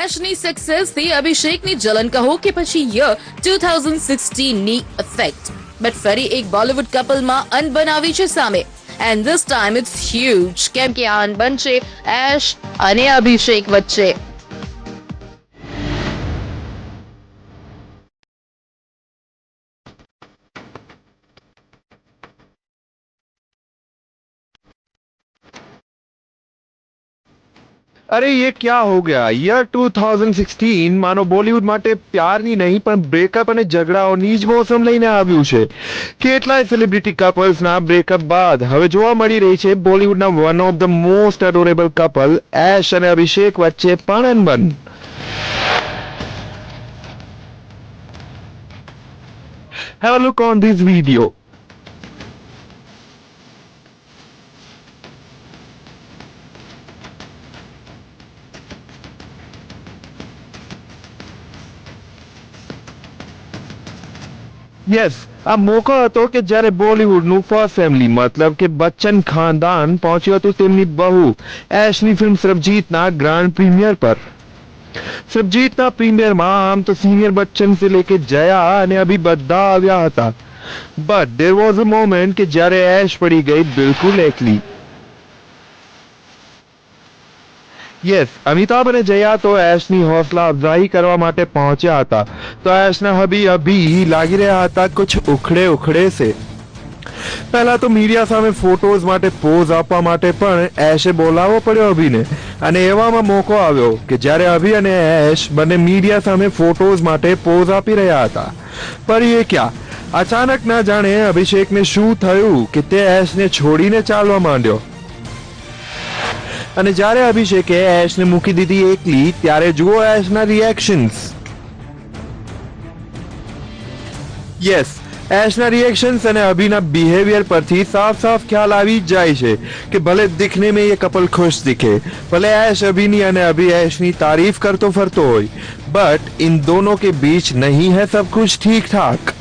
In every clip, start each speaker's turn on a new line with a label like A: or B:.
A: એશની સક્સેસથી અભિષેકની જલન કહો કે પછી યર 2016ની ઇફેક્ટ, બટ ફરી એક બોલિવૂડ કપલમાં અનબન આવી છે સામે. And this time it's huge, કેમ કે આ અનબન છે એશ અને અભિષેક વચ્ચે.
B: अरे ये क्या हो गया યર 2016 માનો બોલિવૂડ માટે પ્યારની નહીં પણ બ્રેકઅપ અને ઝઘડાઓની જ મોસમ લઈને આવ્યું છે. કેટલાય સેલિબ્રિટી કપલ્સના બ્રેકઅપ બાદ હવે જોવા મળી રહી છે બોલિવૂડના one of the most adorable couple Ash અને અભિષેક વચ્ચે પણ અનબન. Have a look on this video. Yes, આ મોકો હતો કે જ્યારે બોલિવૂડનું ફર્સ્ટ ફેમિલી મતલબ કે બચ્ચન ખાનદાન પહોંચ્યું હતું તેમની બહુ એશની ફિલ્મ સરબજીતના ગ્રાન્ડ પ્રીમિયર પર. સરબજીતના પ્રીમિયરમાં આમ તો સિનિયર બચ્ચન से लेके જયા અને અભી બધા આવ્યા હતા, but there was a moment કે જ્યારે એશ પડી ગઈ બિલકુલ એકલી. યસ, અમિતાભ અને જયા તો એશની હौसला અફઝાઈ કરવા માટે પહોંચ્યા હતા, તો એશના હબી અભી લાગી રહ્યા હતા કુછ ઉખડે સે. પહેલા તો મીડિયા સામે ફોટોઝ માટે પોઝ આપવા માટે પણ એશે બોલાવવો પડ્યો અભીને, અને એવામાં મોકો આવ્યો કે જ્યારે અભી અને એશ બંને મીડિયા સામે ફોટોઝ માટે પોઝ આપી રહ્યા હતા. પર એ ક્યાં, અચાનક ના જાણે અભિષેકને શું થયું કે તે એશને છોડીને ચાલવા માંડ્યો. અને જ્યારે અભિષેકે એશને મૂકી દીધી એકલી ત્યારે જુઓ એશના રિએક્શન્સ. યસ, એશના રિએક્શન્સ અને અભિના બિહેવિયર પરથી સાફ સાફ ખ્યાલ આવી જ જાય છે કે ભલે દિખને में ये कपल खुश दिखे, भले ऐश अभिनी અને अभी ऐशની तारीफ करतो फरतो હોય, बट इन दोनों के बीच नहीं है सब कुछ ठीक ठाक.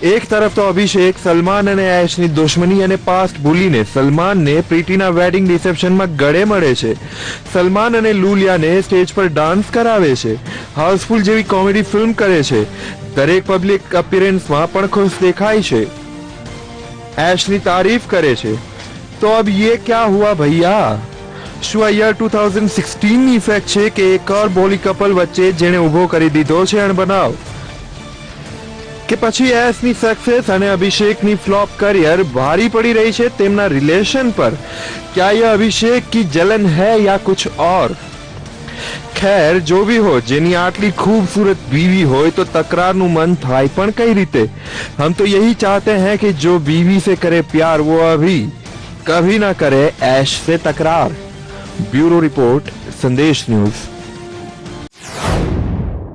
B: એક તરફ તો અભિષેક સલમાન અને એશની દુશ્મની અને પાસ્ટ ભૂલીને સલમાનને પ્રીતિના વેડિંગ રિસેપ્શનમાં ગળે મળે છે. સલમાન અને લુલિયાને સ્ટેજ પર ડાન્સ કરાવે છે, હાઉસફુલ જેવી કોમેડી ફિલ્મ કરે છે, દરેક પબ્લિક અપિયરન્સમાં પણ ખુશ દેખાય છે, એશની તારીફ કરે છે. તો અબ યે ક્યા હુઆ ભૈયા? શું આ યર 2016ની ઇફેક્ટ છે કે એક ઓર બોલી કપલ વચ્ચે જેણે ઊભો કરી દીધો છે અણબનાવ? કે પછી એશની સક્સેસ અને અભિષેકની ફ્લોપ કરિયર ભારી પડી રહી છે તેમના રિલેશન પર? क्या यह अभिषेक की जलन है या कुछ और? खैर जो भी हो, જેની આટલી खूबसूरत बीवी હોય તો તકરારનું મન થાય પણ કઈ રીતે? हम तो यही चाहते हैं कि जो बीवी से करे प्यार वो अभी कभी ना करे ऐश से तकरार. ब्यूरो रिपोर्ट, संदेश न्यूज.